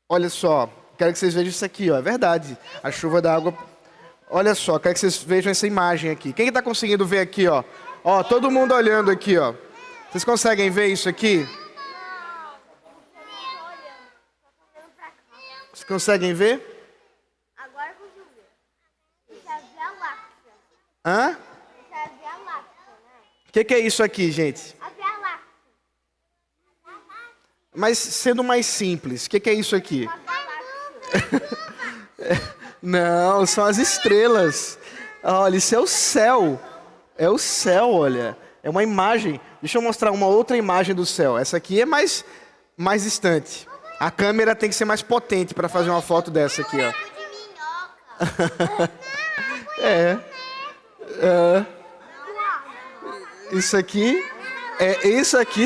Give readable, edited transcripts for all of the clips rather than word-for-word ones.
Olha só, quero que vocês vejam isso aqui, ó. É verdade. A chuva da água. Olha só, quero que vocês vejam essa imagem aqui. Quem está conseguindo ver aqui, ó? Ó, todo mundo olhando aqui, ó. Vocês conseguem ver isso aqui? Vocês conseguem ver? Agora consigo ver. Isso é Via Láctea. Hã? Isso é Via Láctea, né? O que é isso aqui, gente? A Via Láctea. Mas sendo mais simples, o que é isso aqui? Uma galáxia. Não, são as estrelas. Olha, isso é o céu. É o céu, olha. É uma imagem. Deixa eu mostrar uma outra imagem do céu. Essa aqui é mais distante. A câmera tem que ser mais potente para fazer uma foto dessa aqui, ó. De minhoca. É. Isso aqui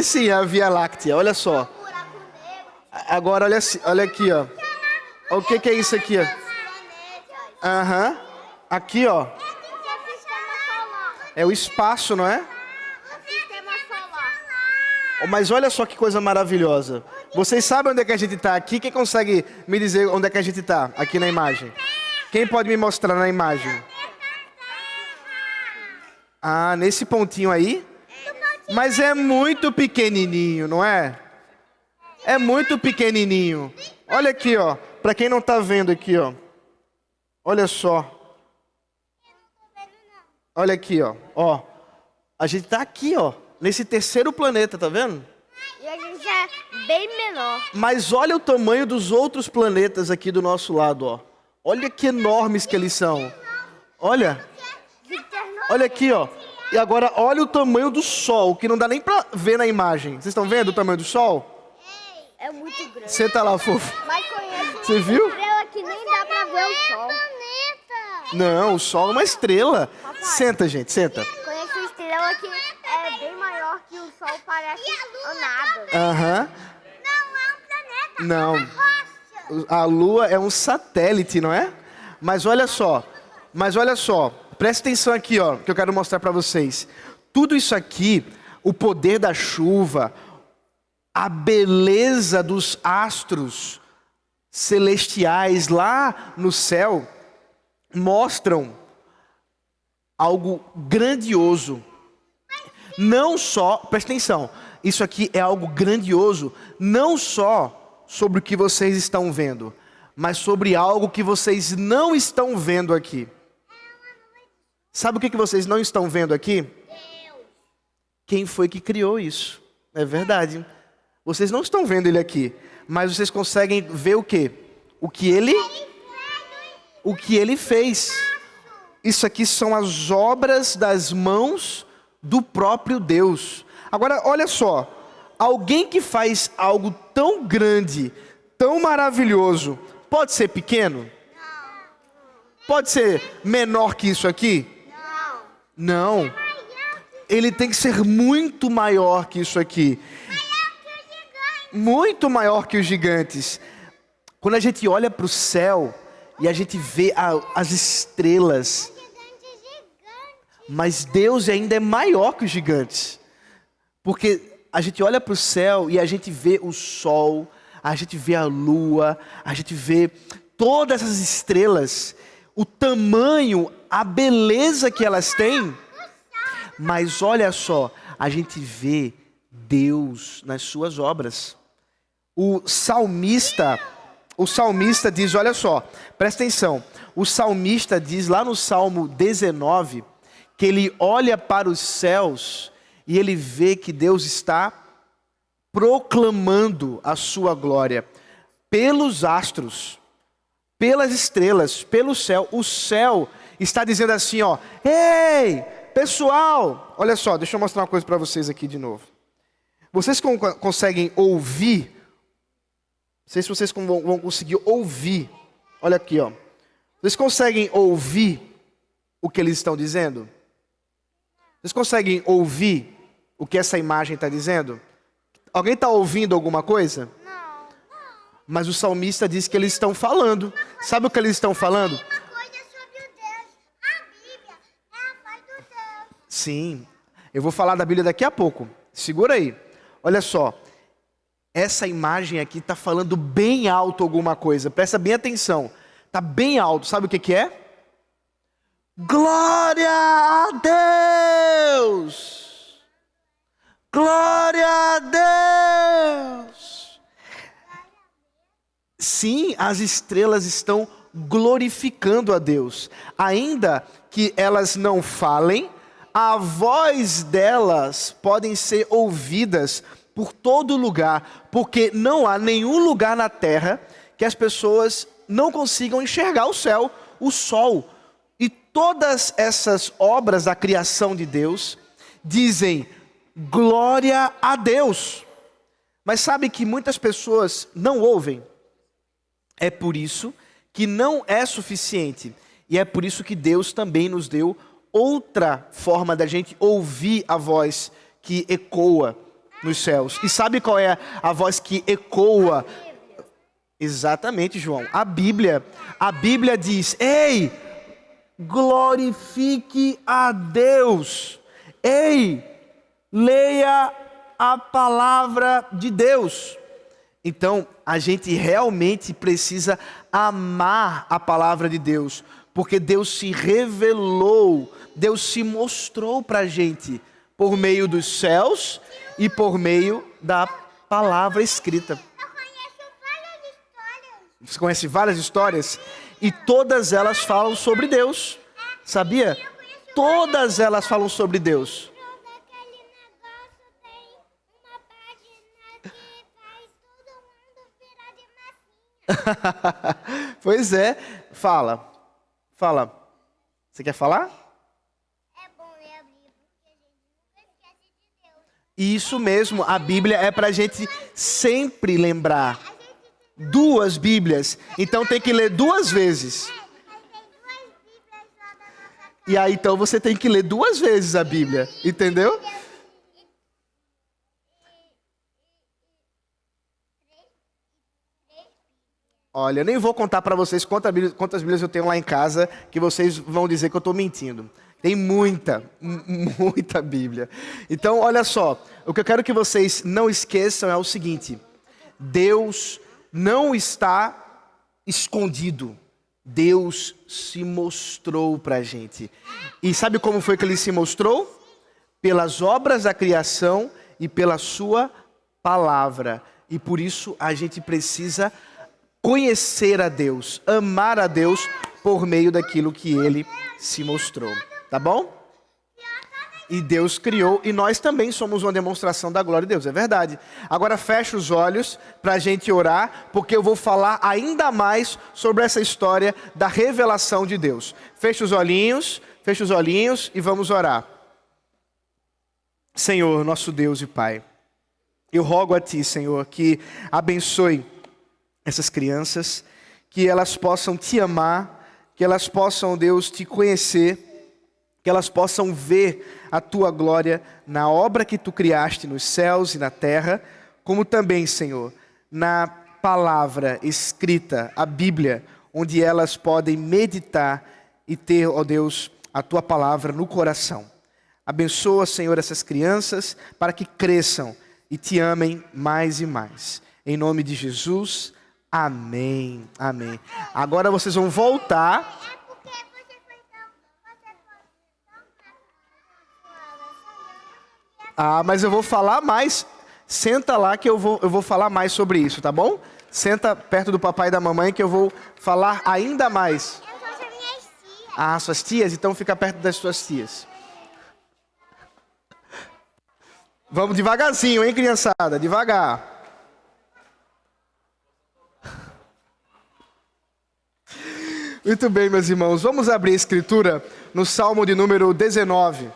sim é a Via Láctea. Olha só. Buraco negro. Agora olha aqui, ó. O que é isso aqui, ó? Planetas. Aham. Aqui, ó. Isso é sistema solar. É o espaço, não é? É sistema solar. Mas olha só que coisa maravilhosa. Vocês sabem onde é que a gente está aqui? Quem consegue me dizer onde é que a gente está aqui na imagem? Quem pode me mostrar na imagem? Ah, nesse pontinho aí? Mas é muito pequenininho, não é? É muito pequenininho. Olha aqui, ó. Para quem não está vendo aqui, ó. Olha só. Olha aqui, ó. Ó. A gente está aqui, ó. Nesse terceiro planeta, tá vendo? E a gente é bem menor. Mas olha o tamanho dos outros planetas aqui do nosso lado, ó. Olha que enormes que eles são. Olha. Olha aqui, ó. E agora olha o tamanho do Sol, que não dá nem pra ver na imagem. Vocês estão vendo o tamanho do Sol? É muito grande. Senta lá, fofo. Mas conhece Você viu? estrela que nem dá pra ver o sol. Não, o Sol é uma estrela. Senta, gente, senta. Conheço estrela que é bem maior que o sol, parece nada. Aham. Não é um planeta, Não. é uma rocha. A Lua é um satélite, não é? Mas olha só. Presta atenção aqui, ó, que eu quero mostrar para vocês. Tudo isso aqui, o poder da chuva, a beleza dos astros celestiais lá no céu, mostram algo grandioso. Não só, presta atenção, isso aqui é algo grandioso, não só sobre o que vocês estão vendo, mas sobre algo que vocês não estão vendo aqui. Sabe o que vocês não estão vendo aqui? Quem foi que criou isso? É verdade. Vocês não estão vendo ele aqui, mas vocês conseguem ver o quê? O que ele fez. Isso aqui são as obras das mãos do próprio Deus. Agora, olha só. Alguém que faz algo tão grande, tão maravilhoso, pode ser pequeno? Pode ser menor que isso aqui? Não. Ele tem que ser muito maior que isso aqui. Muito maior que os gigantes. Quando a gente olha para o céu e a gente vê as estrelas, mas Deus ainda é maior que os gigantes. Porque a gente olha para o céu e a gente vê o sol, a gente vê a lua, a gente vê todas essas estrelas, o tamanho, a beleza que elas têm. Mas olha só, a gente vê Deus nas suas obras. O salmista diz, olha só, presta atenção. O salmista diz lá no Salmo 19, que ele olha para os céus e ele vê que Deus está proclamando a sua glória pelos astros, pelas estrelas, pelo céu. O céu está dizendo assim, ó, ei, pessoal, olha só, deixa eu mostrar uma coisa para vocês aqui de novo. Vocês conseguem ouvir? Não sei se vocês vão conseguir ouvir. Olha aqui, ó. Vocês conseguem ouvir o que eles estão dizendo? Vocês conseguem ouvir o que essa imagem está dizendo? Alguém está ouvindo alguma coisa? Não. Mas o salmista diz que eles estão falando. Sabe o que eles estão falando? Uma coisa sobre o Deus. A Bíblia é a voz do Deus. Sim, eu vou falar da Bíblia daqui a pouco. Segura aí. Olha só. essa imagem aqui está falando bem alto alguma coisa. Presta bem atenção. Está bem alto. Sabe o que que é? Glória a Deus! Glória a Deus! Sim, as estrelas estão glorificando a Deus. Ainda que elas não falem, a voz delas podem ser ouvidas por todo lugar, porque não há nenhum lugar na terra que as pessoas não consigam enxergar o céu, o sol. E todas essas obras da criação de Deus dizem glória a Deus. Mas sabe que muitas pessoas não ouvem? É por isso que não é suficiente. E é por isso que Deus também nos deu outra forma da gente ouvir a voz que ecoa nos céus. E sabe qual é a voz que ecoa? Exatamente, João. A Bíblia. A Bíblia diz: ei, glorifique a Deus. Ei, leia a palavra de Deus. Então, a gente realmente precisa amar a palavra de Deus, porque Deus se revelou, Deus se mostrou para a gente por meio dos céus e por meio da palavra escrita. Eu conheço várias histórias. Você conhece várias histórias? E todas elas falam sobre Deus. Sabia? Todas elas falam sobre Deus. Naquele negócio tem uma página que faz todo mundo virar de massinha. Pois é. Fala. Você quer falar? É bom ler a Bíblia, porque a gente nunca esquece de Deus. Isso mesmo. A Bíblia é para a gente sempre lembrar. 2 Bíblias. Então tem que ler 2 vezes. Mas tem 2 Bíblias lá da nossa casa. E aí então você tem que ler 2 vezes a Bíblia. Entendeu? Olha, eu nem vou contar para vocês quantas Bíblias eu tenho lá em casa, que vocês vão dizer que eu estou mentindo. Tem muita Bíblia. Então, olha só, o que eu quero que vocês não esqueçam é o seguinte: Deus não está escondido. Deus se mostrou para a gente. E sabe como foi que Ele se mostrou? Pelas obras da criação e pela sua palavra. E por isso a gente precisa conhecer a Deus, amar a Deus por meio daquilo que Ele se mostrou. Tá bom? E Deus criou, e nós também somos uma demonstração da glória de Deus, é verdade. Agora fecha os olhos para a gente orar, porque eu vou falar ainda mais sobre essa história da revelação de Deus. Fecha os olhinhos e vamos orar. Senhor, nosso Deus e Pai, eu rogo a Ti, Senhor, que abençoe essas crianças, que elas possam Te amar, que elas possam, Deus, Te conhecer, que elas possam ver a Tua glória na obra que Tu criaste nos céus e na terra, como também, Senhor, na palavra escrita, a Bíblia, onde elas podem meditar e ter, ó Deus, a Tua palavra no coração. Abençoa, Senhor, essas crianças para que cresçam e Te amem mais e mais. Em nome de Jesus, amém, amém. Agora vocês vão voltar. É porque você foi tão Mas eu vou falar mais. Senta lá que eu vou falar mais sobre isso, tá bom? Senta perto do papai e da mamãe que eu vou falar ainda mais. Eu trouxe as minhas tias. Ah, suas tias? Então fica perto das suas tias. Vamos devagarzinho, hein, criançada? Devagar. Muito bem, meus irmãos. Vamos abrir a escritura no Salmo de número 19.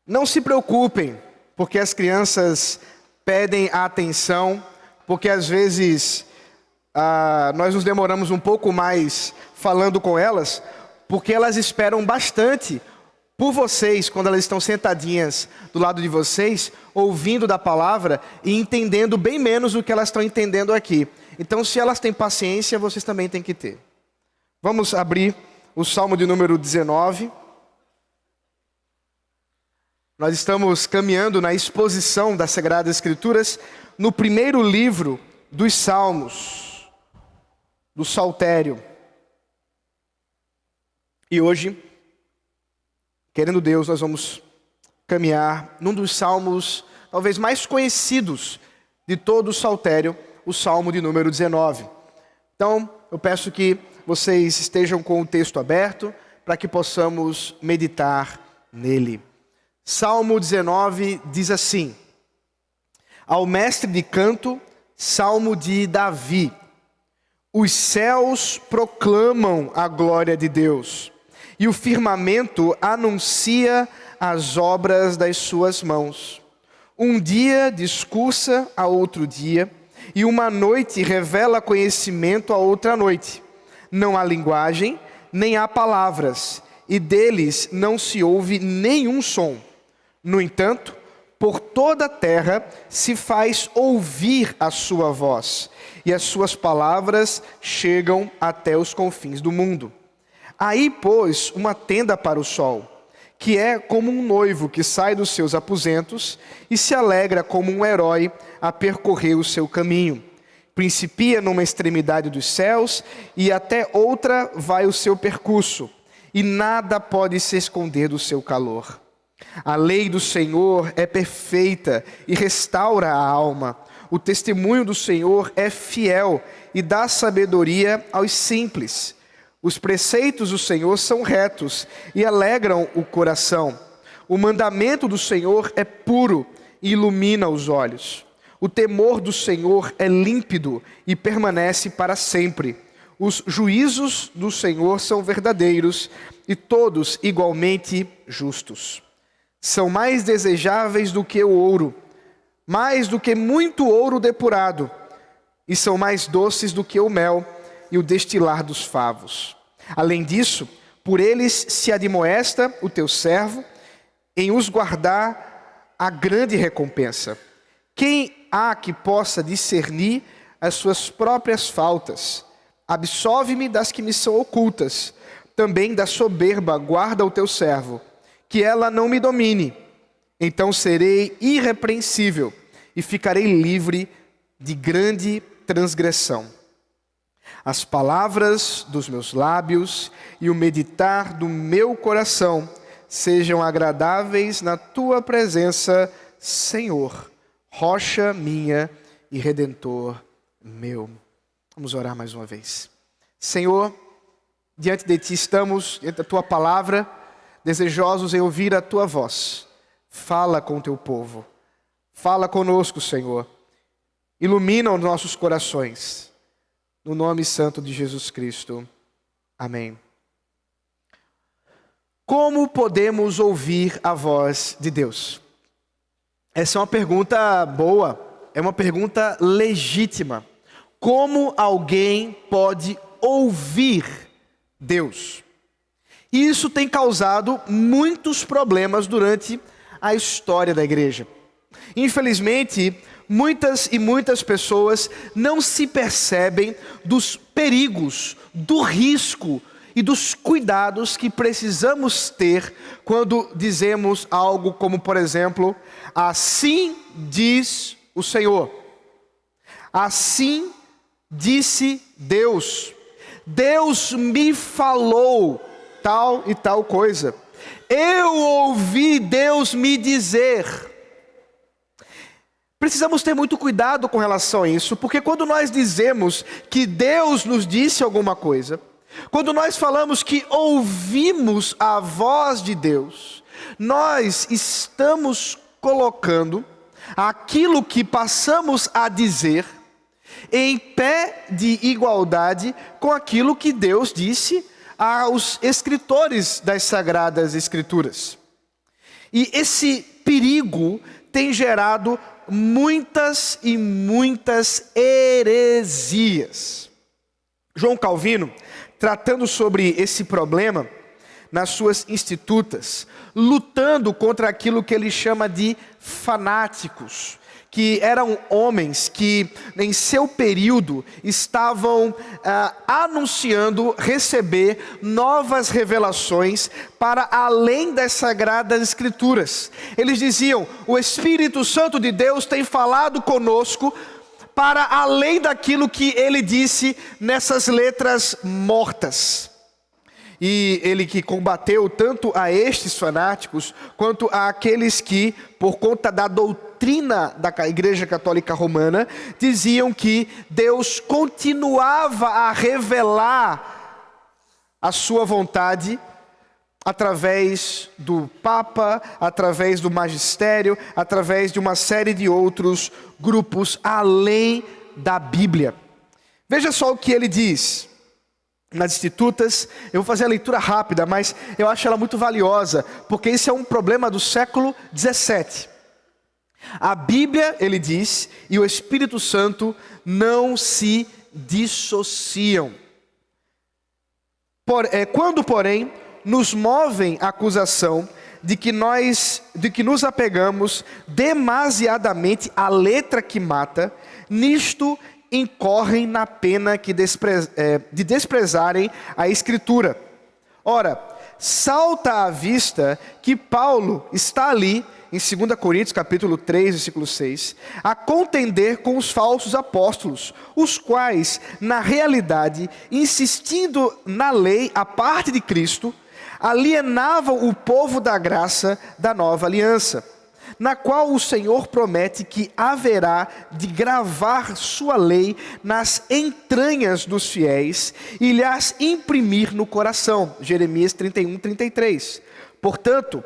Não se preocupem, porque as crianças pedem a atenção, porque às vezes nós nos demoramos um pouco mais falando com elas, porque elas esperam bastante por vocês, quando elas estão sentadinhas do lado de vocês, ouvindo da palavra e entendendo bem menos do que elas estão entendendo aqui. Então, se elas têm paciência, vocês também têm que ter. Vamos abrir o Salmo de número 19. Nós estamos caminhando na exposição das Sagradas Escrituras no primeiro livro dos Salmos, do Saltério. E hoje, querendo Deus, nós vamos caminhar num dos salmos talvez mais conhecidos de todo o Saltério, o Salmo de número 19. Então, eu peço que vocês estejam com o texto aberto para que possamos meditar nele. Salmo 19 diz assim: ao mestre de canto, salmo de Davi. Os céus proclamam a glória de Deus, e o firmamento anuncia as obras das suas mãos. Um dia discursa a outro dia, e uma noite revela conhecimento a outra noite. Não há linguagem, nem há palavras, e deles não se ouve nenhum som. No entanto, por toda a terra se faz ouvir a sua voz, e as suas palavras chegam até os confins do mundo. Aí pôs uma tenda para o sol, que é como um noivo que sai dos seus aposentos e se alegra como um herói a percorrer o seu caminho. Principia numa extremidade dos céus e até outra vai o seu percurso, e nada pode se esconder do seu calor. A lei do Senhor é perfeita e restaura a alma. O testemunho do Senhor é fiel e dá sabedoria aos simples. Os preceitos do Senhor são retos e alegram o coração. O mandamento do Senhor é puro e ilumina os olhos. O temor do Senhor é límpido e permanece para sempre. Os juízos do Senhor são verdadeiros e todos igualmente justos. São mais desejáveis do que o ouro, mais do que muito ouro depurado, e são mais doces do que o mel e o destilar dos favos. Além disso, por eles se admoesta o teu servo, em os guardar a grande recompensa. Quem há que possa discernir as suas próprias faltas? Absolve-me das que me são ocultas. Também da soberba guarda o teu servo, que ela não me domine. Então serei irrepreensível e ficarei livre de grande transgressão. As palavras dos meus lábios e o meditar do meu coração sejam agradáveis na tua presença, Senhor, rocha minha e redentor meu. Vamos orar mais uma vez. Senhor, diante de ti estamos, diante da tua palavra, desejosos em ouvir a tua voz. Fala com o teu povo. Fala conosco, Senhor. Ilumina os nossos corações. No nome santo de Jesus Cristo. Amém. Como podemos ouvir a voz de Deus? Essa é uma pergunta boa, é uma pergunta legítima. Como alguém pode ouvir Deus? E isso tem causado muitos problemas durante a história da igreja. Infelizmente, muitas pessoas não se percebem dos perigos, do risco e dos cuidados que precisamos ter quando dizemos algo como, por exemplo, assim diz o Senhor. Assim disse Deus. Deus me falou tal e tal coisa. Eu ouvi Deus me dizer. Precisamos ter muito cuidado com relação a isso, porque quando nós dizemos que Deus nos disse alguma coisa, quando nós falamos que ouvimos a voz de Deus, nós estamos colocando aquilo que passamos a dizer em pé de igualdade com aquilo que Deus disse aos escritores das Sagradas Escrituras. E esse perigo tem gerado muitas e muitas heresias. João Calvino, tratando sobre esse problema, nas suas institutas, lutando contra aquilo que ele chama de fanáticos, que eram homens que em seu período estavam anunciando receber novas revelações para além das Sagradas Escrituras. Eles diziam: o Espírito Santo de Deus tem falado conosco para além daquilo que ele disse nessas letras mortas. E ele que combateu tanto a estes fanáticos, quanto a aqueles que, por conta da doutrina da Igreja Católica Romana, diziam que Deus continuava a revelar a sua vontade através do Papa, através do Magistério, através de uma série de outros grupos além da Bíblia. Veja só o que ele diz nas institutas. Eu vou fazer a leitura rápida, mas eu acho ela muito valiosa, porque esse é um problema do século 17. A Bíblia, ele diz, e o Espírito Santo não se dissociam. Quando, porém, nos movem a acusação de que nos apegamos demasiadamente à letra que mata, nisto incorrem na pena de desprezarem a Escritura. Ora, salta à vista que Paulo está ali, em 2 Coríntios capítulo 3, versículo 6, a contender com os falsos apóstolos, os quais, na realidade, insistindo na lei à parte de Cristo, alienavam o povo da graça da nova aliança, na qual o Senhor promete que haverá de gravar sua lei nas entranhas dos fiéis e lhas imprimir no coração. Jeremias 31, 33. Portanto,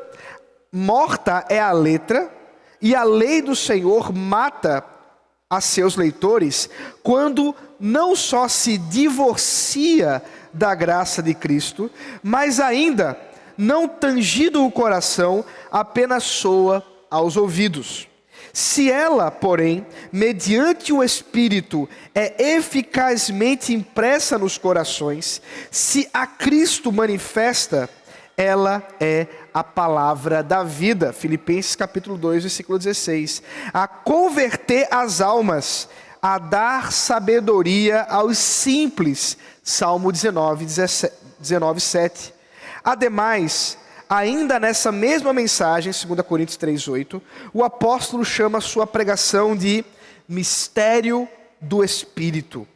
morta é a letra, e a lei do Senhor mata a seus leitores, quando não só se divorcia da graça de Cristo, mas ainda, não tangido o coração, apenas soa aos ouvidos. Se ela, porém, mediante o Espírito, é eficazmente impressa nos corações, se a Cristo manifesta, ela é a palavra da vida. Filipenses capítulo 2, versículo 16. A converter as almas, a dar sabedoria aos simples. Salmo 19, 7. Ademais, ainda nessa mesma mensagem, 2 Coríntios 3,8, o apóstolo chama sua pregação de mistério do Espírito,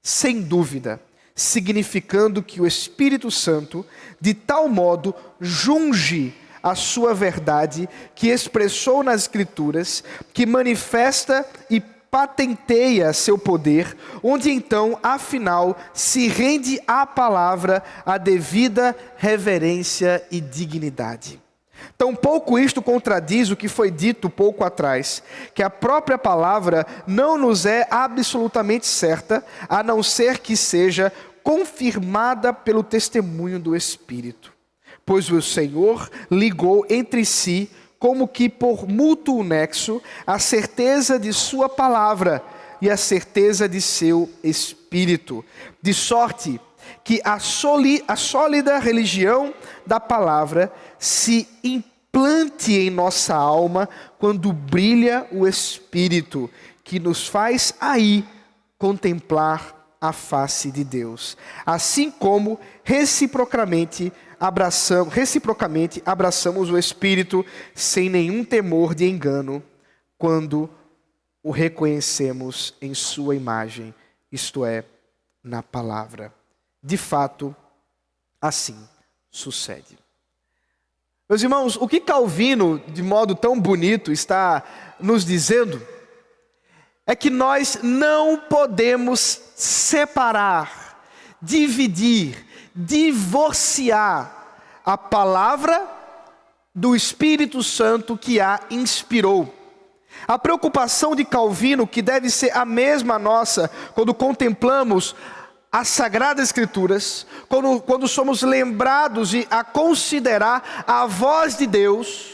sem dúvida, significando que o Espírito Santo, de tal modo, junge a sua verdade, que expressou nas Escrituras, que manifesta e patenteia seu poder, onde então, afinal, se rende à palavra a devida reverência e dignidade. Tampouco isto contradiz o que foi dito pouco atrás, que a própria palavra não nos é absolutamente certa, a não ser que seja confirmada pelo testemunho do Espírito. Pois o Senhor ligou entre si, como que por mútuo nexo, a certeza de sua palavra e a certeza de seu Espírito, de sorte que a sólida religião da palavra se implante em nossa alma quando brilha o Espírito, que nos faz aí contemplar a face de Deus, assim como reciprocamente abraçamos o Espírito sem nenhum temor de engano, quando o reconhecemos em sua imagem, isto é, na palavra. De fato, assim sucede. Meus irmãos, o que Calvino, de modo tão bonito, está nos dizendo é que nós não podemos separar, dividir, divorciar a palavra do Espírito Santo que a inspirou. A preocupação de Calvino, que deve ser a mesma nossa quando contemplamos as Sagradas Escrituras, quando somos lembrados de a considerar a voz de Deus,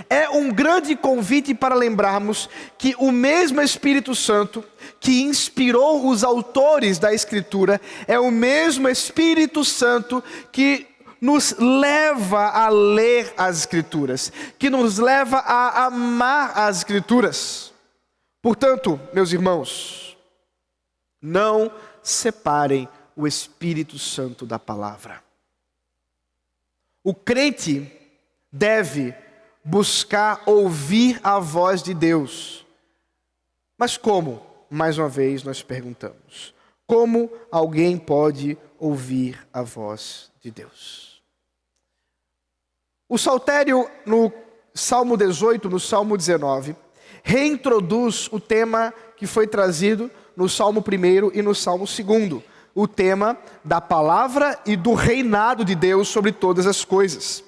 é um grande convite para lembrarmos que o mesmo Espírito Santo que inspirou os autores da Escritura é o mesmo Espírito Santo que nos leva a ler as Escrituras, que nos leva a amar as Escrituras. Portanto, meus irmãos, não separem o Espírito Santo da palavra. O crente deve buscar ouvir a voz de Deus. Mas como? Mais uma vez nós perguntamos. Como alguém pode ouvir a voz de Deus? O saltério no Salmo 18, no Salmo 19, reintroduz o tema que foi trazido no Salmo 1 e no Salmo 2, o tema da palavra e do reinado de Deus sobre todas as coisas.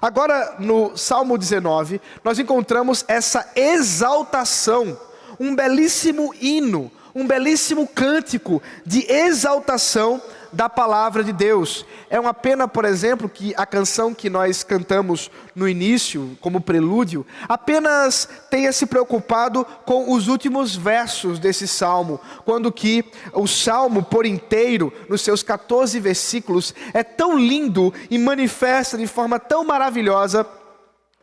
Agora, no Salmo 19, nós encontramos essa exaltação, um belíssimo hino, um belíssimo cântico de exaltação da palavra de Deus. É uma pena, por exemplo, que a canção que nós cantamos no início, como prelúdio, apenas tenha se preocupado com os últimos versos desse salmo, quando que o salmo por inteiro, nos seus 14 versículos, é tão lindo e manifesta de forma tão maravilhosa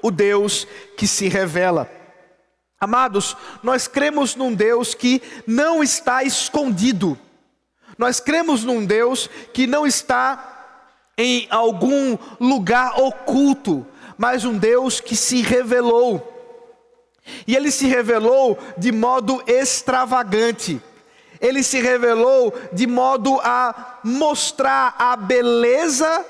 o Deus que se revela. Amados, nós cremos num Deus que não está escondido. Nós cremos num Deus que não está em algum lugar oculto, mas um Deus que se revelou. E Ele se revelou de modo extravagante. Ele se revelou de modo a mostrar a beleza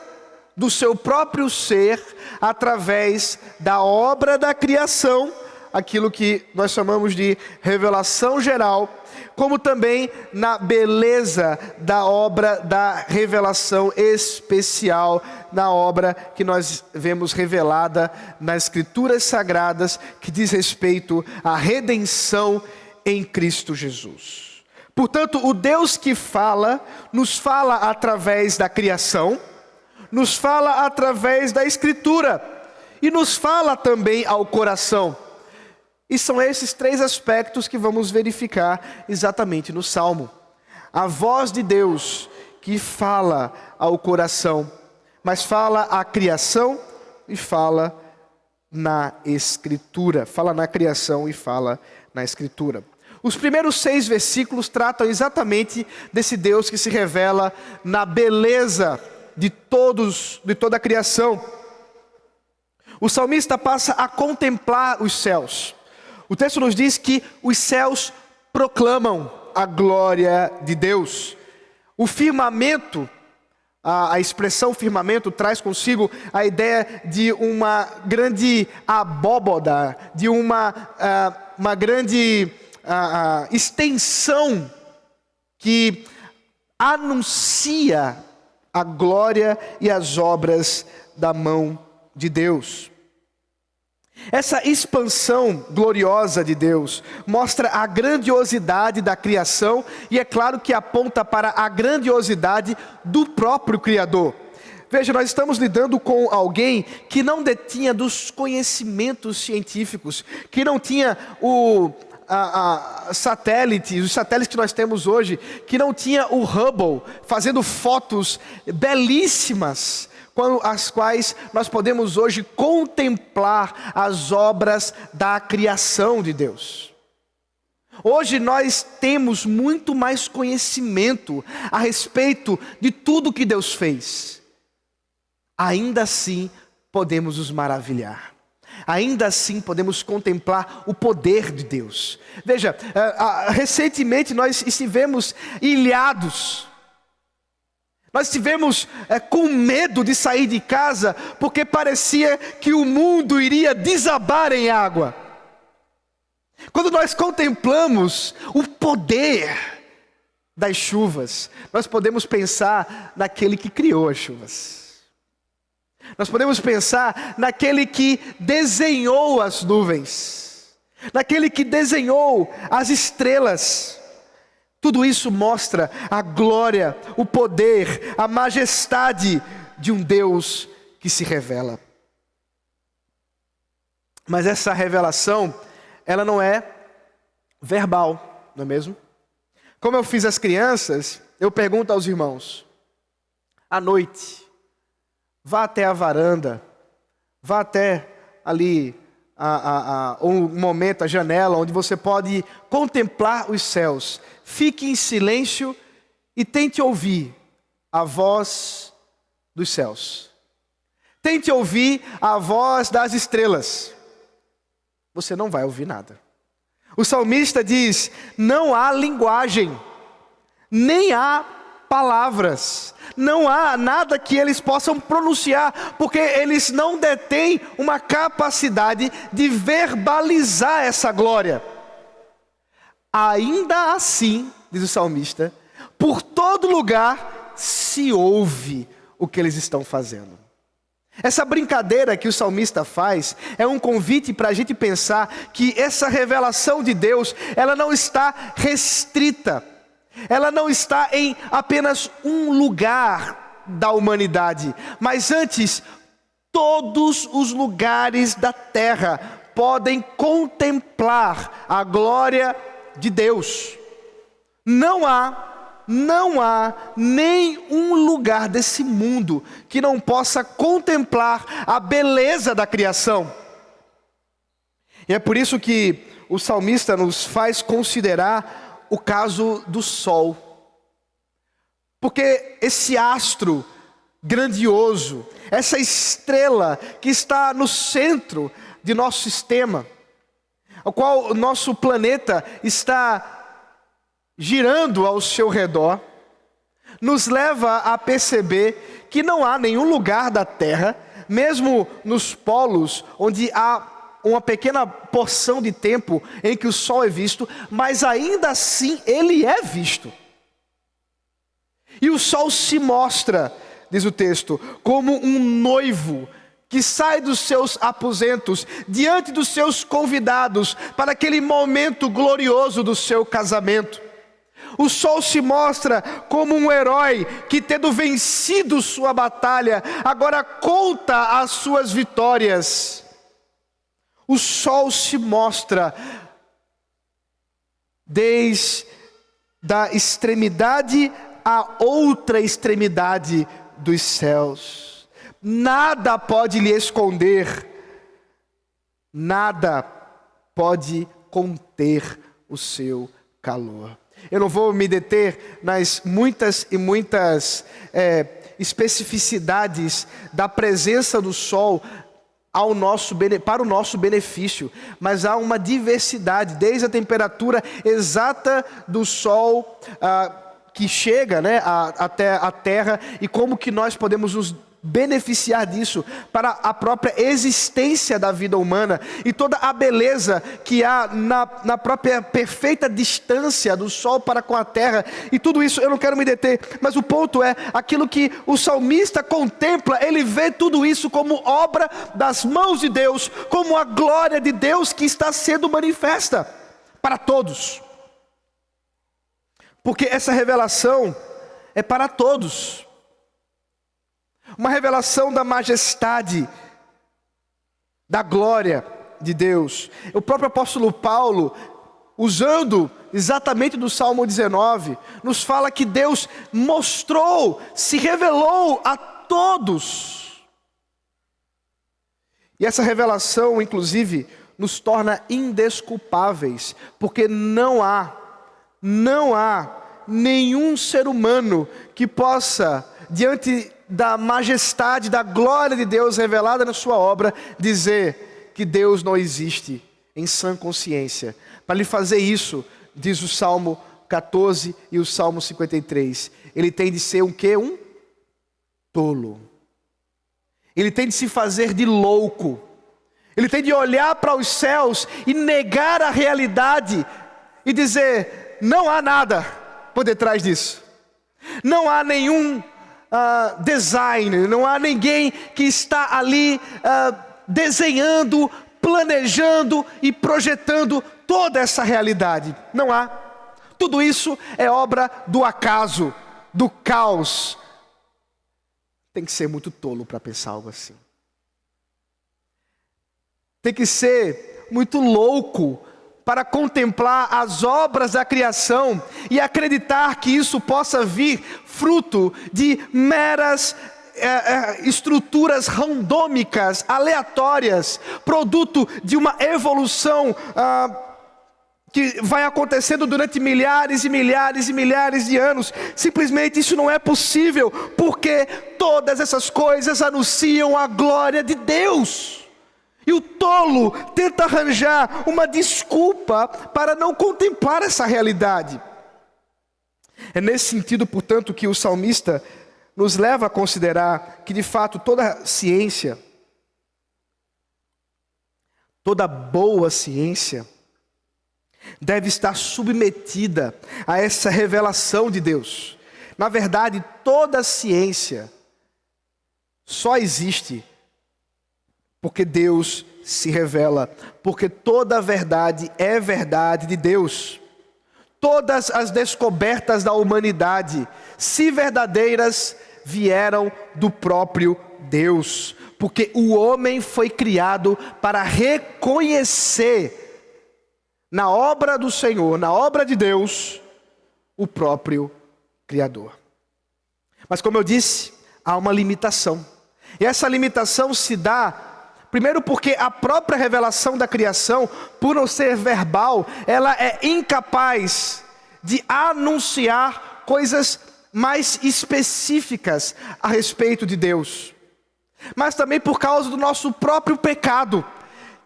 do seu próprio ser através da obra da criação, aquilo que nós chamamos de revelação geral, como também na beleza da obra da revelação especial, na obra que nós vemos revelada nas Escrituras Sagradas, que diz respeito à redenção em Cristo Jesus. Portanto, o Deus que fala, nos fala através da criação, nos fala através da Escritura, e nos fala também ao coração. E são esses três aspectos que vamos verificar exatamente no Salmo. A voz de Deus que fala ao coração, mas fala à criação e fala na Escritura. Fala na criação e fala na Escritura. Os primeiros 6 versículos tratam exatamente desse Deus que se revela na beleza de toda a criação. O salmista passa a contemplar os céus. O texto nos diz que os céus proclamam a glória de Deus. O firmamento, a expressão firmamento traz consigo a ideia de uma grande abóboda, de uma grande extensão que anuncia a glória e as obras da mão de Deus. Essa expansão gloriosa de Deus mostra a grandiosidade da criação e é claro que aponta para a grandiosidade do próprio Criador. Veja, nós estamos lidando com alguém que não detinha dos conhecimentos científicos, que não tinha os satélites que nós temos hoje, que não tinha o Hubble fazendo fotos belíssimas, as quais nós podemos hoje contemplar as obras da criação de Deus. Hoje nós temos muito mais conhecimento a respeito de tudo que Deus fez. Ainda assim podemos nos maravilhar. Ainda assim podemos contemplar o poder de Deus. Veja, recentemente nós estivemos ilhados. Nós estivemos com medo de sair de casa, porque parecia que o mundo iria desabar em água. Quando nós contemplamos o poder das chuvas, nós podemos pensar naquele que criou as chuvas. Nós podemos pensar naquele que desenhou as nuvens, naquele que desenhou as estrelas. Tudo isso mostra a glória, o poder, a majestade de um Deus que se revela. Mas essa revelação, ela não é verbal, não é mesmo? Como eu fiz as crianças, eu pergunto aos irmãos, à noite, vá até a varanda, vá até ali um momento, a janela, onde você pode contemplar os céus. Fique em silêncio e tente ouvir a voz dos céus. Tente ouvir a voz das estrelas. Você não vai ouvir nada. O salmista diz: não há linguagem, nem há palavras, não há nada que eles possam pronunciar, porque eles não detêm uma capacidade de verbalizar essa glória. Ainda assim, diz o salmista, por todo lugar se ouve o que eles estão fazendo. Essa brincadeira que o salmista faz é um convite para a gente pensar que essa revelação de Deus, ela não está restrita, ela não está em apenas um lugar da humanidade, mas antes, todos os lugares da terra podem contemplar a glória de Deus. Não há nenhum lugar desse mundo que não possa contemplar a beleza da criação. E é por isso que o salmista nos faz considerar o caso do sol. Porque esse astro grandioso, essa estrela que está no centro de nosso sistema, ao qual o nosso planeta está girando ao seu redor, nos leva a perceber que não há nenhum lugar da Terra, mesmo nos polos, onde há uma pequena porção de tempo em que o sol é visto, mas ainda assim ele é visto. E o sol se mostra, diz o texto, como um noivo que sai dos seus aposentos, diante dos seus convidados, para aquele momento glorioso do seu casamento. O sol se mostra como um herói que, tendo vencido sua batalha, agora conta as suas vitórias. O sol se mostra desde a extremidade à outra extremidade dos céus. Nada pode lhe esconder, nada pode conter o seu calor. Eu não vou me deter nas muitas e muitas especificidades da presença do sol para o nosso benefício, mas há uma diversidade, desde a temperatura exata do sol que chega, né, até a terra, e como que nós podemos nos beneficiar disso para a própria existência da vida humana, e toda a beleza que há na própria perfeita distância do sol para com a terra. E tudo isso eu não quero me deter, mas o ponto é aquilo que o salmista contempla. Ele vê tudo isso como obra das mãos de Deus, como a glória de Deus que está sendo manifesta para todos, porque essa revelação é para todos. Uma revelação da majestade, da glória de Deus. O próprio apóstolo Paulo, usando exatamente do Salmo 19, nos fala que Deus mostrou, se revelou a todos. E essa revelação, inclusive, nos torna indesculpáveis, porque não há nenhum ser humano que possa, diante da majestade, da glória de Deus revelada na sua obra, dizer que Deus não existe em sã consciência. Para lhe fazer isso, diz o Salmo 14 e o Salmo 53, ele tem de ser um quê? Um tolo. Ele tem de se fazer de louco. Ele tem de olhar para os céus e negar a realidade e dizer: não há nada por detrás disso. Não há nenhum design, não há ninguém que está ali desenhando, planejando e projetando toda essa realidade. Não há. Tudo isso é obra do acaso, do caos. Tem que ser muito tolo para pensar algo assim. Tem que ser muito louco para contemplar as obras da criação e acreditar que isso possa vir fruto de meras estruturas randômicas, aleatórias, produto de uma evolução que vai acontecendo durante milhares e milhares e milhares de anos. Simplesmente isso não é possível, porque todas essas coisas anunciam a glória de Deus. E o tolo tenta arranjar uma desculpa para não contemplar essa realidade. É nesse sentido, portanto, que o salmista nos leva a considerar que, de fato, toda ciência, toda boa ciência, deve estar submetida a essa revelação de Deus. Na verdade, toda ciência só existe porque Deus se revela, porque toda a verdade é verdade de Deus. Todas as descobertas da humanidade, se verdadeiras, vieram do próprio Deus, porque o homem foi criado para reconhecer na obra do Senhor, na obra de Deus, o próprio Criador. Mas como eu disse, há uma limitação. E essa limitação se dá, primeiro porque a própria revelação da criação, por não ser verbal, ela é incapaz de anunciar coisas mais específicas a respeito de Deus. Mas também por causa do nosso próprio pecado,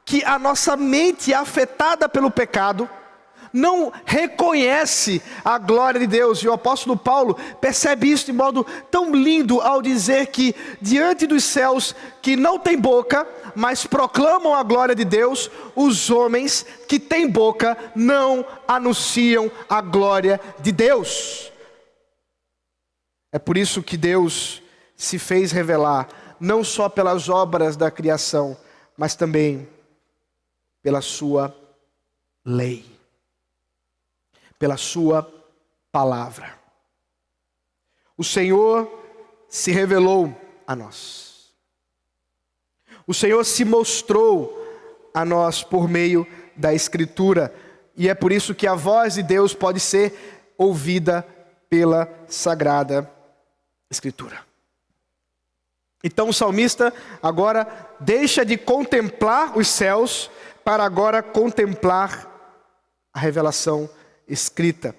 que a nossa mente afetada pelo pecado não reconhece a glória de Deus. E o apóstolo Paulo percebe isso de modo tão lindo ao dizer que diante dos céus que não têm boca, mas proclamam a glória de Deus, os homens que têm boca não anunciam a glória de Deus. É por isso que Deus se fez revelar, não só pelas obras da criação, mas também pela sua lei, pela sua palavra. O Senhor se revelou a nós. O Senhor se mostrou a nós por meio da Escritura. E é por isso que a voz de Deus pode ser ouvida pela Sagrada Escritura. Então o salmista agora deixa de contemplar os céus para agora contemplar a revelação escrita.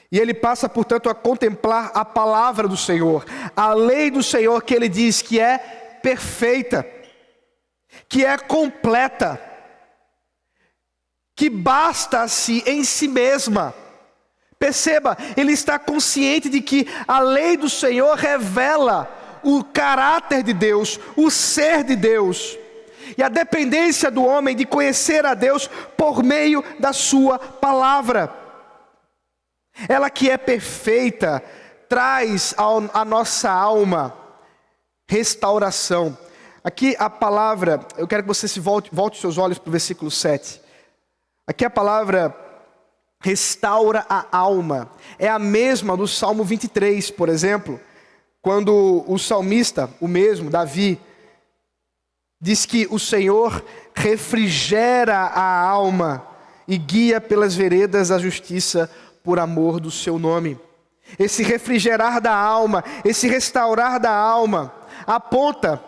E ele passa, portanto, a contemplar a palavra do Senhor, a lei do Senhor, que ele diz que é perfeita, que é completa, que basta-se em si mesma. Perceba, ele está consciente de que a lei do Senhor revela o caráter de Deus, o ser de Deus, e a dependência do homem de conhecer a Deus por meio da sua palavra. Ela que é perfeita, traz à nossa alma restauração. Aqui a palavra, eu quero que você volte seus olhos para o versículo 7. Aqui a palavra restaura a alma. É a mesma do Salmo 23, por exemplo, quando o salmista, o mesmo, Davi, diz que o Senhor refrigera a alma e guia pelas veredas da justiça por amor do seu nome. Esse refrigerar da alma, esse restaurar da alma, aponta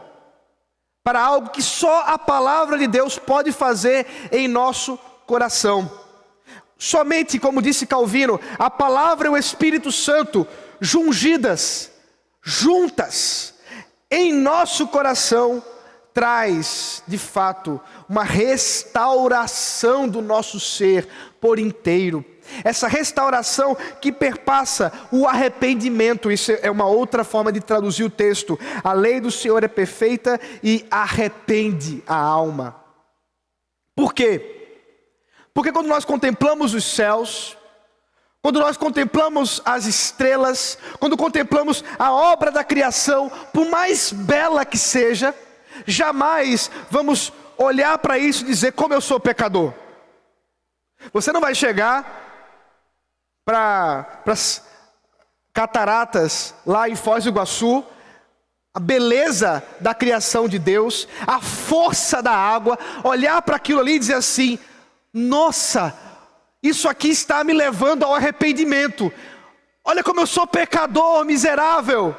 para algo que só a palavra de Deus pode fazer em nosso coração. Somente, como disse Calvino, a palavra e o Espírito Santo juntas em nosso coração, traz, de fato, uma restauração do nosso ser por inteiro. Essa restauração que perpassa o arrependimento. Isso é uma outra forma de traduzir o texto. A lei do Senhor é perfeita e arrepende a alma. Por quê? Porque quando nós contemplamos os céus, quando nós contemplamos as estrelas, quando contemplamos a obra da criação, por mais bela que seja, jamais vamos olhar para isso e dizer como eu sou pecador. Você não vai chegar para as cataratas lá em Foz do Iguaçu, a beleza da criação de Deus, a força da água, olhar para aquilo ali e dizer assim: nossa, isso aqui está me levando ao arrependimento. Olha como eu sou pecador, miserável.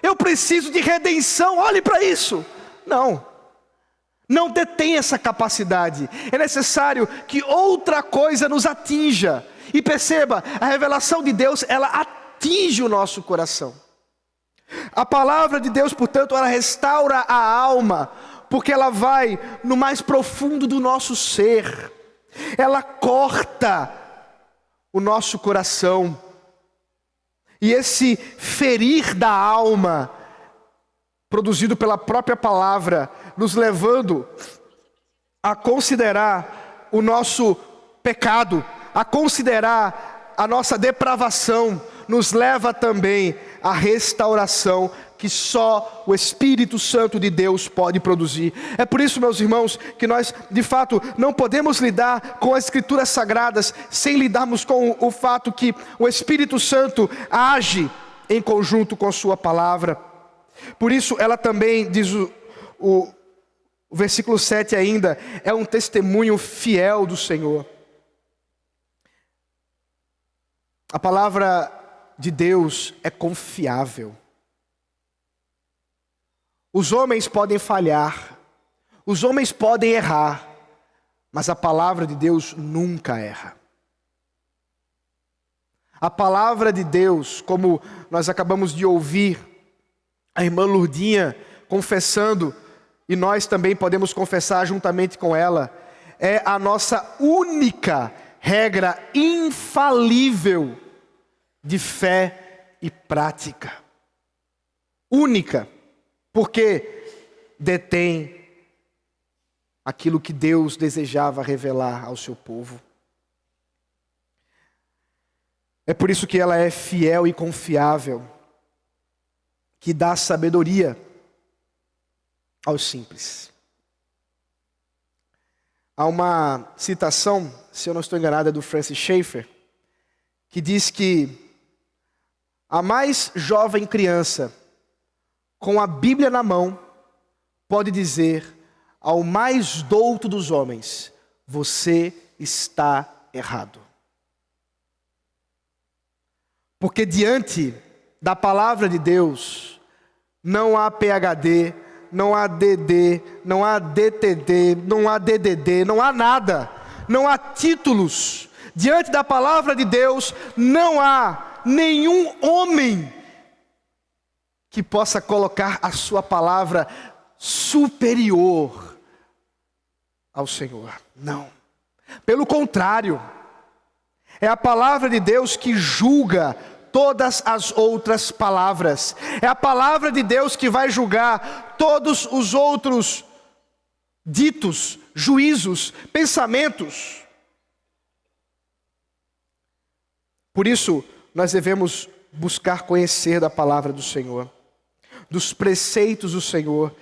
Eu preciso de redenção, olhe para isso. Não detém essa capacidade. É necessário que outra coisa nos atinja. E perceba, a revelação de Deus, ela atinge o nosso coração. A palavra de Deus, portanto, ela restaura a alma, porque ela vai no mais profundo do nosso ser. Ela corta o nosso coração. E esse ferir da alma, produzido pela própria palavra, nos levando a considerar o nosso pecado, a considerar a nossa depravação, nos leva também à restauração que só o Espírito Santo de Deus pode produzir. É por isso, meus irmãos, que nós, de fato, não podemos lidar com as Escrituras Sagradas sem lidarmos com o fato que o Espírito Santo age em conjunto com a sua palavra. Por isso, ela também, diz o versículo 7 ainda, é um testemunho fiel do Senhor. A palavra de Deus é confiável. Os homens podem falhar, os homens podem errar, mas a palavra de Deus nunca erra. A palavra de Deus, como nós acabamos de ouvir a irmã Lurdinha confessando, e nós também podemos confessar juntamente com ela, é a nossa única regra infalível de fé e prática. Única, porque detém aquilo que Deus desejava revelar ao seu povo. É por isso que ela é fiel e confiável, que dá sabedoria aos simples. Há uma citação, se eu não estou enganado, é do Francis Schaeffer, que diz que a mais jovem criança, com a Bíblia na mão, pode dizer ao mais douto dos homens: você está errado. Porque diante da palavra de Deus, não há PhD, não há DD, não há DTD, não há DDD, não há nada, não há títulos. Diante da palavra de Deus, não há nenhum homem que possa colocar a sua palavra superior ao Senhor. Não. Pelo contrário, é a palavra de Deus que julga todas as outras palavras. É a palavra de Deus que vai julgar todos os outros ditos, juízos, pensamentos. Por isso, nós devemos buscar conhecer da palavra do Senhor, dos preceitos do Senhor.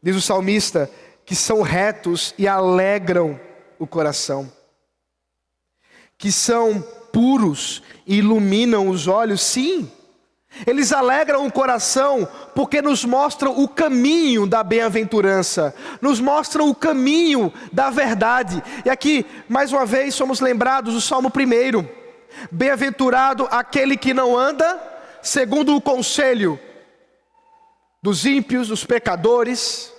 Diz o salmista que são retos e alegram o coração, que são puros e iluminam os olhos. Sim, eles alegram o coração porque nos mostram o caminho da bem-aventurança, nos mostram o caminho da verdade. E aqui, mais uma vez, somos lembrados do Salmo 1. Bem-aventurado aquele que não anda segundo o conselho dos ímpios, dos pecadores,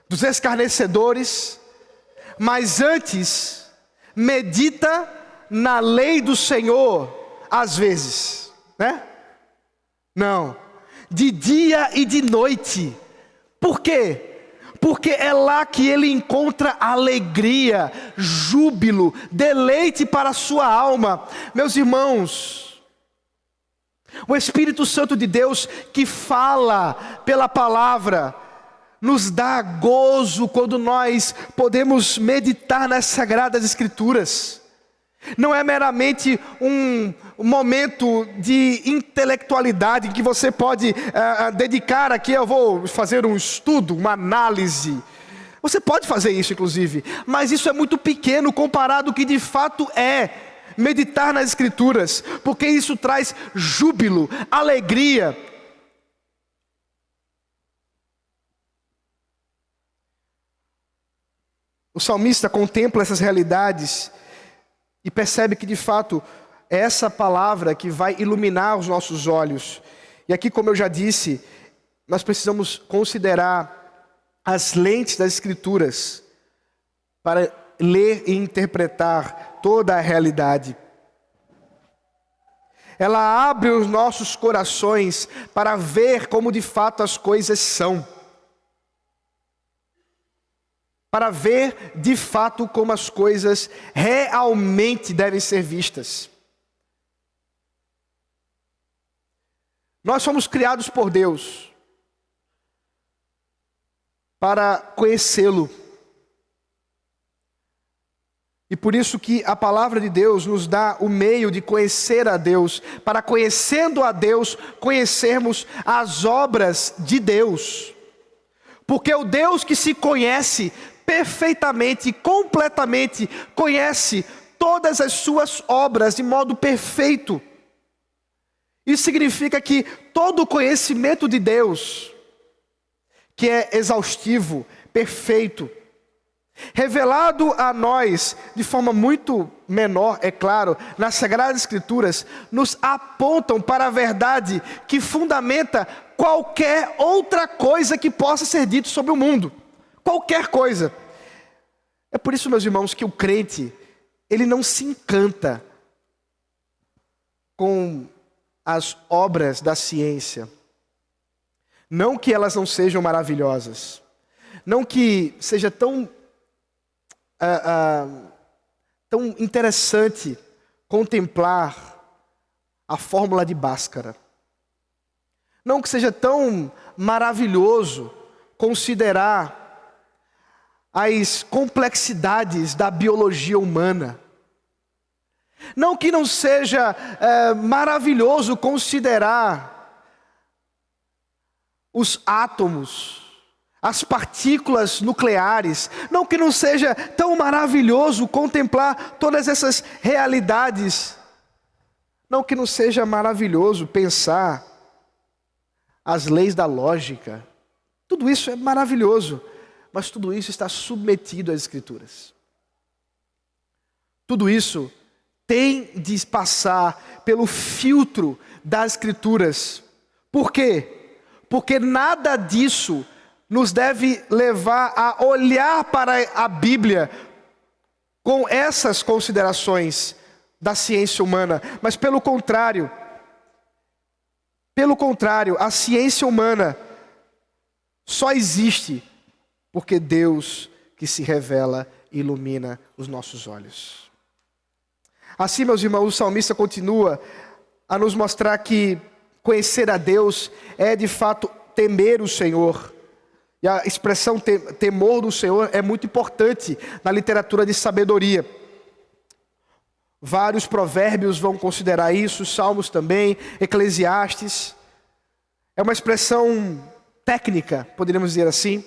dos escarnecedores, mas antes medita na lei do Senhor, às vezes, né? Não, de dia e de noite. Por quê? Porque é lá que ele encontra alegria, júbilo, deleite para a sua alma. Meus irmãos, o Espírito Santo de Deus que fala pela palavra, nos dá gozo quando nós podemos meditar nas Sagradas Escrituras. Não é meramente um momento de intelectualidade que você pode dedicar aqui, eu vou fazer um estudo, uma análise. Você pode fazer isso, inclusive, mas isso é muito pequeno comparado ao que de fato é meditar nas Escrituras, porque isso traz júbilo, alegria. O salmista contempla essas realidades e percebe que de fato é essa palavra que vai iluminar os nossos olhos. E aqui, como eu já disse, nós precisamos considerar as lentes das Escrituras para ler e interpretar toda a realidade. Ela abre os nossos corações para ver como de fato as coisas são. Para ver de fato como as coisas realmente devem ser vistas. Nós somos criados por Deus para conhecê-lo. E por isso que a palavra de Deus nos dá o meio de conhecer a Deus, para conhecendo a Deus, conhecermos as obras de Deus. Porque o Deus que se conhece perfeitamente, completamente, conhece todas as suas obras de modo perfeito. Isso significa que todo o conhecimento de Deus, que é exaustivo, perfeito, revelado a nós de forma muito menor, é claro, nas Sagradas Escrituras, nos apontam para a verdade que fundamenta qualquer outra coisa que possa ser dito sobre o mundo. Qualquer coisa. É por isso, meus irmãos, que o crente, ele não se encanta com as obras da ciência. Não que elas não sejam maravilhosas. Não que seja tão interessante contemplar a fórmula de Bhaskara. Não que seja tão maravilhoso considerar as complexidades da biologia humana. Não que não seja maravilhoso considerar os átomos, as partículas nucleares. Não que não seja tão maravilhoso contemplar todas essas realidades. Não que não seja maravilhoso pensar as leis da lógica. Tudo isso é maravilhoso, mas tudo isso está submetido às Escrituras. Tudo isso tem de passar pelo filtro das Escrituras. Por quê? Porque nada disso nos deve levar a olhar para a Bíblia com essas considerações da ciência humana, mas pelo contrário, a ciência humana só existe porque Deus que se revela e ilumina os nossos olhos. Assim, meus irmãos, o salmista continua a nos mostrar que conhecer a Deus é de fato temer o Senhor. E a expressão temor do Senhor é muito importante na literatura de sabedoria. Vários provérbios vão considerar isso, salmos também, Eclesiastes. É uma expressão técnica, poderíamos dizer assim,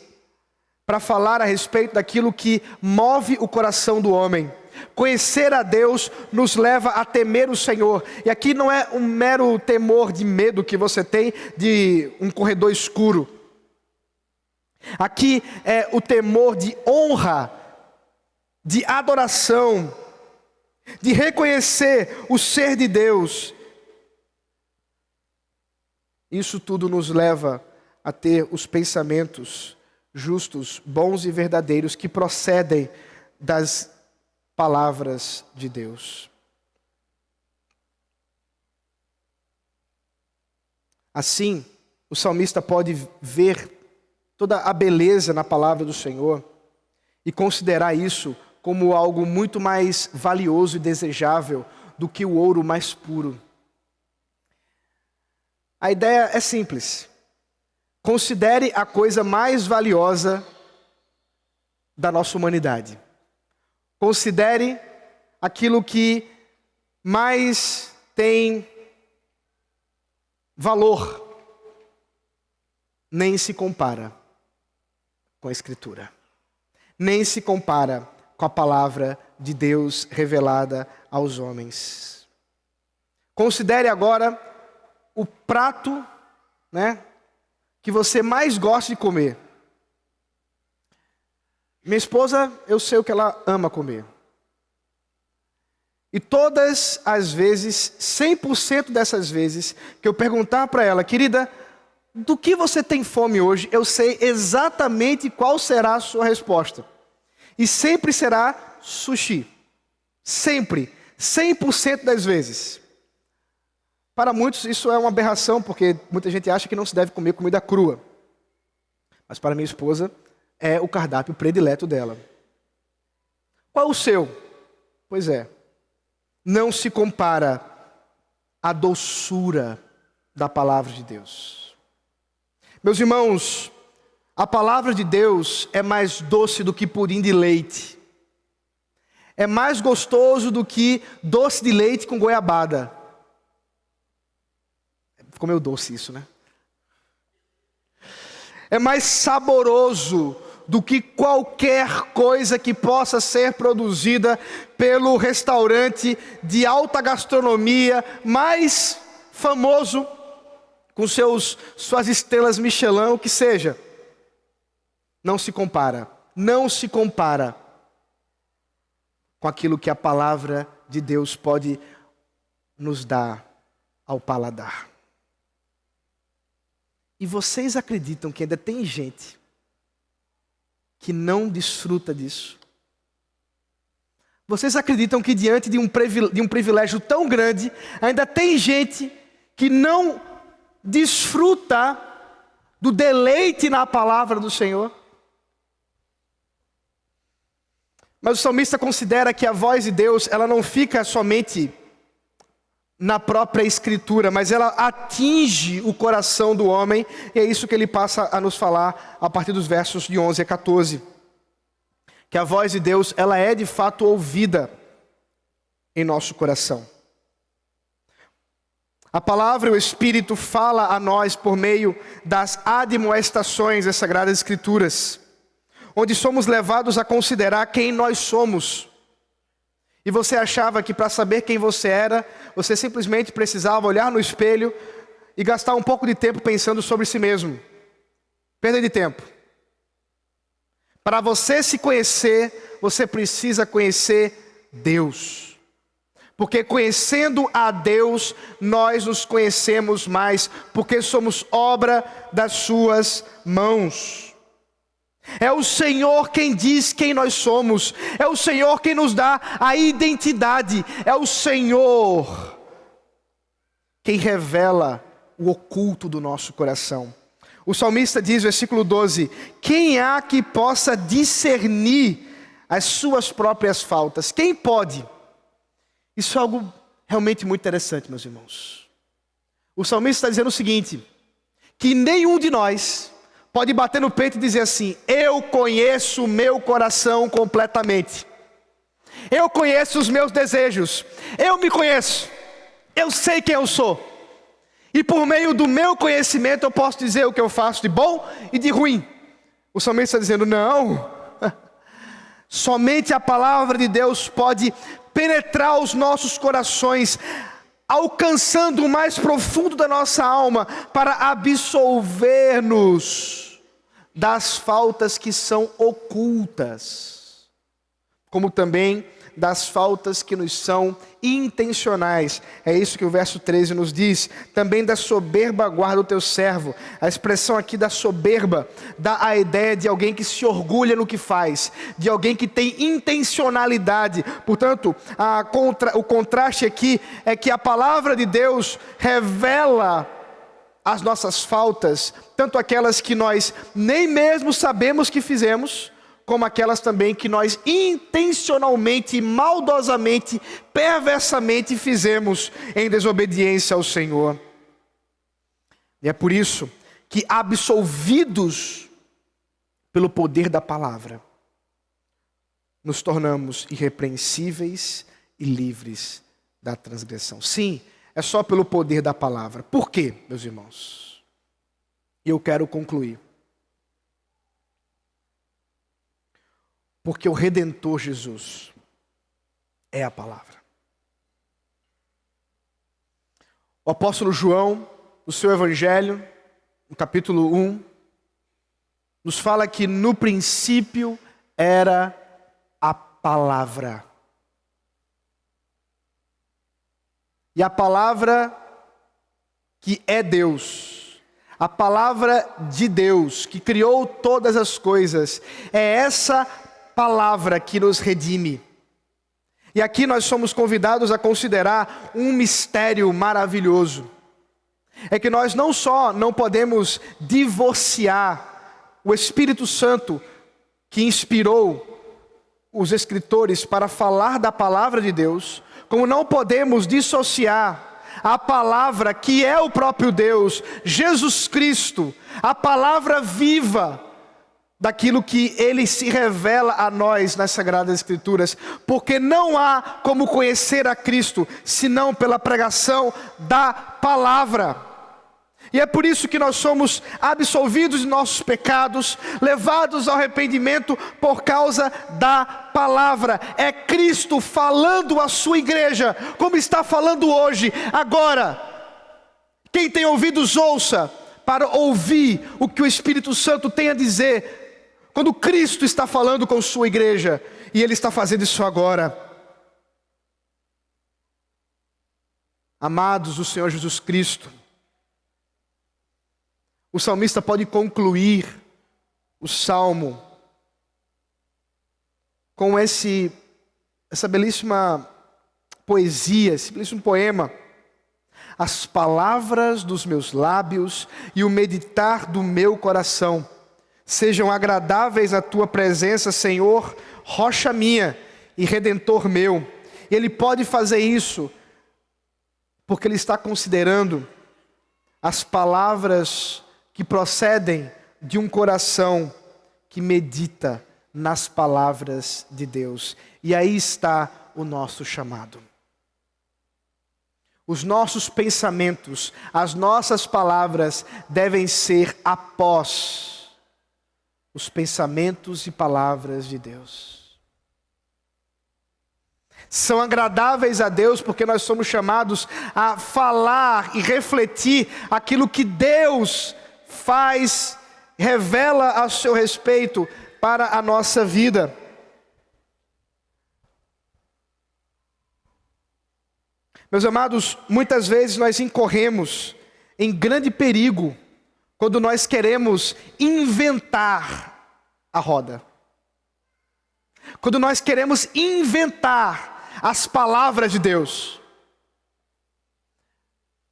para falar a respeito daquilo que move o coração do homem. Conhecer a Deus nos leva a temer o Senhor. E aqui não é um mero temor de medo que você tem de um corredor escuro. Aqui é o temor de honra, de adoração, de reconhecer o ser de Deus. Isso tudo nos leva a ter os pensamentos justos, bons e verdadeiros que procedem das palavras de Deus. Assim, o salmista pode ver toda a beleza na palavra do Senhor e considerar isso como algo muito mais valioso e desejável do que o ouro mais puro. A ideia é simples. Considere a coisa mais valiosa da nossa humanidade. Considere aquilo que mais tem valor. Nem se compara com a Escritura. Nem se compara com a palavra de Deus revelada aos homens. Considere agora o prato, que você mais gosta de comer. Minha esposa, eu sei o que ela ama comer. E todas as vezes, 100% dessas vezes, que eu perguntar para ela, querida, do que você tem fome hoje, eu sei exatamente qual será a sua resposta. E sempre será sushi. Sempre. 100% das vezes. Para muitos isso é uma aberração, porque muita gente acha que não se deve comer comida crua. Mas para minha esposa é o cardápio predileto dela. Qual é o seu? Pois é. Não se compara à doçura da palavra de Deus. Meus irmãos, a palavra de Deus é mais doce do que pudim de leite. É mais gostoso do que doce de leite com goiabada. Ficou meio doce isso, né? É mais saboroso do que qualquer coisa que possa ser produzida pelo restaurante de alta gastronomia mais famoso, com suas estrelas Michelin, o que seja. Não se compara com aquilo que a palavra de Deus pode nos dar ao paladar. E vocês acreditam que ainda tem gente que não desfruta disso? Vocês acreditam que diante de um privilégio tão grande, ainda tem gente que não desfruta do deleite na palavra do Senhor? Mas o salmista considera que a voz de Deus, ela não fica somente na própria escritura, mas ela atinge o coração do homem, e é isso que ele passa a nos falar a partir dos versos de 11 a 14. Que a voz de Deus, ela é de fato ouvida em nosso coração. A palavra e o Espírito fala a nós por meio das admoestações das Sagradas Escrituras, onde somos levados a considerar quem nós somos. E você achava que para saber quem você era, você simplesmente precisava olhar no espelho e gastar um pouco de tempo pensando sobre si mesmo. Perda de tempo. Para você se conhecer, você precisa conhecer Deus. Porque conhecendo a Deus, nós nos conhecemos mais, porque somos obra das suas mãos. É o Senhor quem diz quem nós somos. É o Senhor quem nos dá a identidade. É o Senhor quem revela o oculto do nosso coração. O salmista diz, versículo 12: quem há que possa discernir as suas próprias faltas? Quem pode? Isso é algo realmente muito interessante, meus irmãos. O salmista está dizendo o seguinte: que nenhum de nós pode bater no peito e dizer assim: eu conheço o meu coração completamente. Eu conheço os meus desejos. Eu me conheço. Eu sei quem eu sou. E por meio do meu conhecimento eu posso dizer o que eu faço de bom e de ruim. O salmista está dizendo: não. Somente a palavra de Deus pode penetrar os nossos corações, alcançando o mais profundo da nossa alma, para absolver-nos das faltas que são ocultas, como também das faltas que nos são intencionais. É isso que o verso 13 nos diz. Também da soberba guarda o teu servo. A expressão aqui da soberba dá a ideia de alguém que se orgulha no que faz, de alguém que tem intencionalidade. Portanto, o contraste aqui é que a palavra de Deus revela as nossas faltas, tanto aquelas que nós nem mesmo sabemos que fizemos, como aquelas também que nós intencionalmente, maldosamente, perversamente fizemos em desobediência ao Senhor. E é por isso que, absolvidos pelo poder da palavra, nos tornamos irrepreensíveis e livres da transgressão. Sim, é só pelo poder da palavra. Por quê, meus irmãos? Eu quero concluir. Porque o Redentor Jesus é a palavra. O apóstolo João, no seu Evangelho, no capítulo 1, nos fala que no princípio era a palavra. E a palavra que é Deus, a palavra de Deus, que criou todas as coisas, é essa palavra que nos redime. E aqui nós somos convidados a considerar um mistério maravilhoso. É que nós não só não podemos divorciar o Espírito Santo que inspirou os escritores para falar da palavra de Deus, como não podemos dissociar a palavra que é o próprio Deus, Jesus Cristo, a palavra viva, daquilo que Ele se revela a nós nas Sagradas Escrituras, porque não há como conhecer a Cristo, senão pela pregação da palavra. E é por isso que nós somos absolvidos de nossos pecados, levados ao arrependimento por causa da palavra. É Cristo falando à sua igreja, como está falando hoje, agora. Quem tem ouvidos, ouça, para ouvir o que o Espírito Santo tem a dizer, quando Cristo está falando com sua igreja, e Ele está fazendo isso agora. Amados do Senhor Jesus Cristo, o salmista pode concluir o salmo com essa belíssima poesia, esse belíssimo poema. As palavras dos meus lábios e o meditar do meu coração sejam agradáveis à tua presença, Senhor, rocha minha e redentor meu. Ele pode fazer isso porque ele está considerando as palavras que procedem de um coração que medita nas palavras de Deus. E aí está o nosso chamado. Os nossos pensamentos, as nossas palavras devem ser após os pensamentos e palavras de Deus. São agradáveis a Deus porque nós somos chamados a falar e refletir aquilo que Deus faz, revela a seu respeito para a nossa vida. Meus amados, muitas vezes nós incorremos em grande perigo quando nós queremos inventar a roda. Quando nós queremos inventar as palavras de Deus.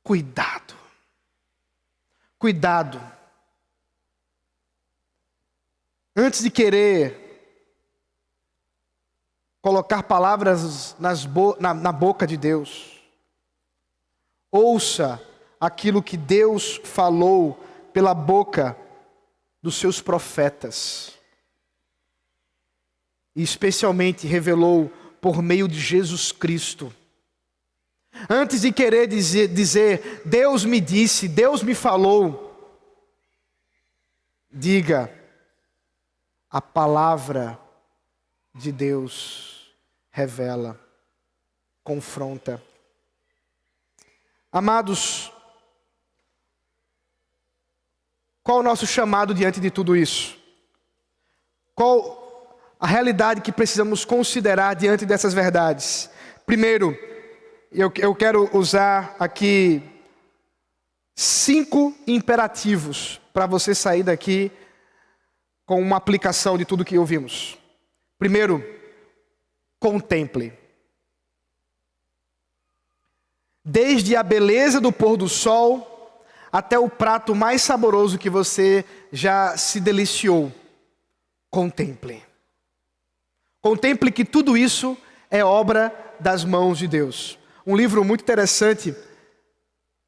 Cuidado. Cuidado. Antes de querer colocar palavras na boca de Deus, ouça aquilo que Deus falou pela boca dos seus profetas. E especialmente revelou por meio de Jesus Cristo. Antes de querer dizer, Deus me disse, Deus me falou, diga, a palavra de Deus revela, confronta. Amados, qual o nosso chamado diante de tudo isso? Qual a realidade que precisamos considerar diante dessas verdades? Primeiro, eu quero usar aqui 5 imperativos para você sair daqui com uma aplicação de tudo que ouvimos. Primeiro, contemple. Desde a beleza do pôr do sol até o prato mais saboroso que você já se deliciou. Contemple. Contemple que tudo isso é obra das mãos de Deus. Um livro muito interessante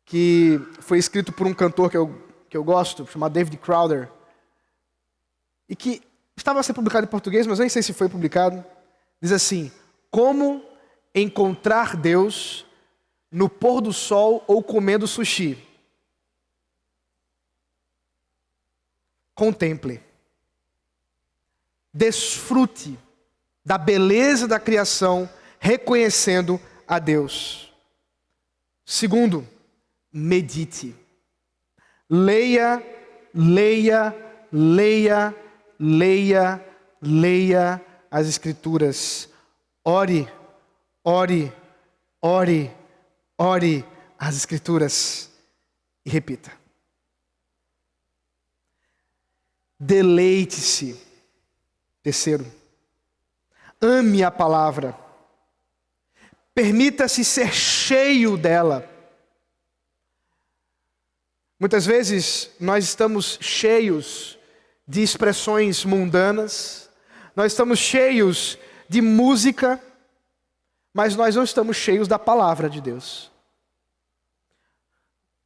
que foi escrito por um cantor que eu gosto, chamado David Crowder, e que estava a ser publicado em português, mas nem sei se foi publicado. Diz assim: como encontrar Deus no pôr do sol ou comendo sushi. Contemple. Desfrute da beleza da criação, reconhecendo a Deus. Segundo, medite. Leia, leia, leia, leia, leia as Escrituras. Ore, ore, ore, ore as Escrituras. E repita. Deleite-se. Terceiro, ame a palavra. Permita-se ser cheio dela. Muitas vezes nós estamos cheios de expressões mundanas, nós estamos cheios de música, mas nós não estamos cheios da palavra de Deus.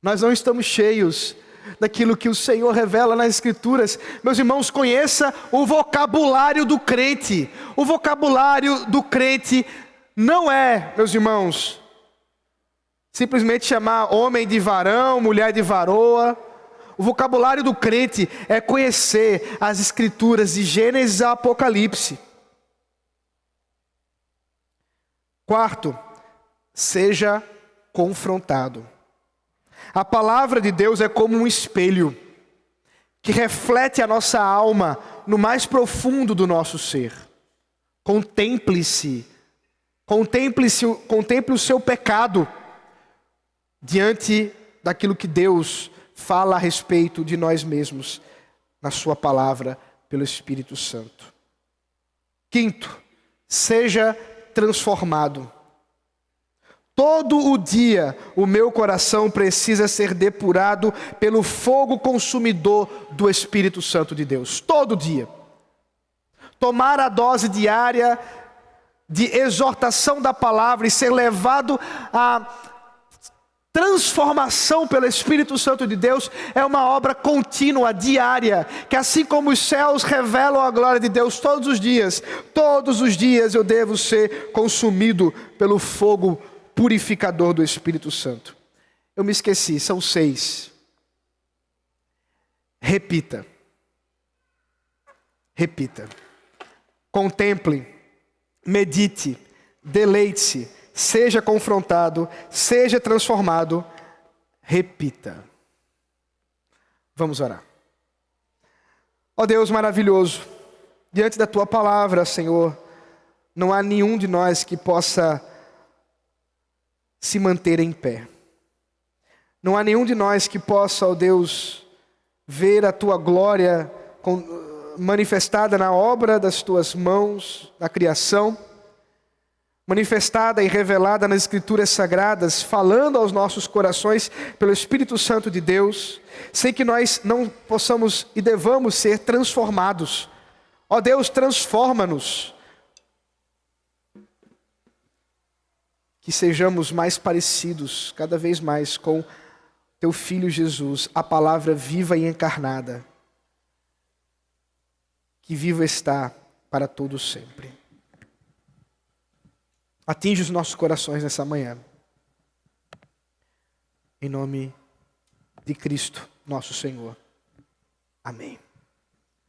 Nós não estamos cheios daquilo que o Senhor revela nas Escrituras. Meus irmãos, conheça o vocabulário do crente. O vocabulário do crente não é, meus irmãos, simplesmente chamar homem de varão, mulher de varoa. O vocabulário do crente é conhecer as Escrituras de Gênesis a Apocalipse. Quarto, seja confrontado. A palavra de Deus é como um espelho que reflete a nossa alma no mais profundo do nosso ser. Contemple-se, contemple o seu pecado diante daquilo que Deus fala a respeito de nós mesmos na sua palavra pelo Espírito Santo. Quinto, seja transformado. Todo o dia o meu coração precisa ser depurado pelo fogo consumidor do Espírito Santo de Deus. Todo dia. Tomar a dose diária de exortação da palavra e ser levado a transformação pelo Espírito Santo de Deus é uma obra contínua, diária, que assim como os céus revelam a glória de Deus todos os dias eu devo ser consumido pelo fogo purificador do Espírito Santo. Eu me esqueci, são 6. Repita. Contemple, medite, deleite-se, seja confrontado, seja transformado, repita. Vamos orar. Ó Deus maravilhoso, diante da Tua palavra, Senhor, não há nenhum de nós que possa se manter em pé. Não há nenhum de nós que possa, ó Deus, ver a Tua glória manifestada na obra das Tuas mãos, na criação, manifestada e revelada nas Escrituras Sagradas, falando aos nossos corações pelo Espírito Santo de Deus, sem que nós não possamos e devamos ser transformados. Ó Deus, transforma-nos, que sejamos mais parecidos, cada vez mais, com Teu Filho Jesus, a palavra viva e encarnada, que vivo está para todo sempre. Atinge os nossos corações nessa manhã. Em nome de Cristo, nosso Senhor. Amém.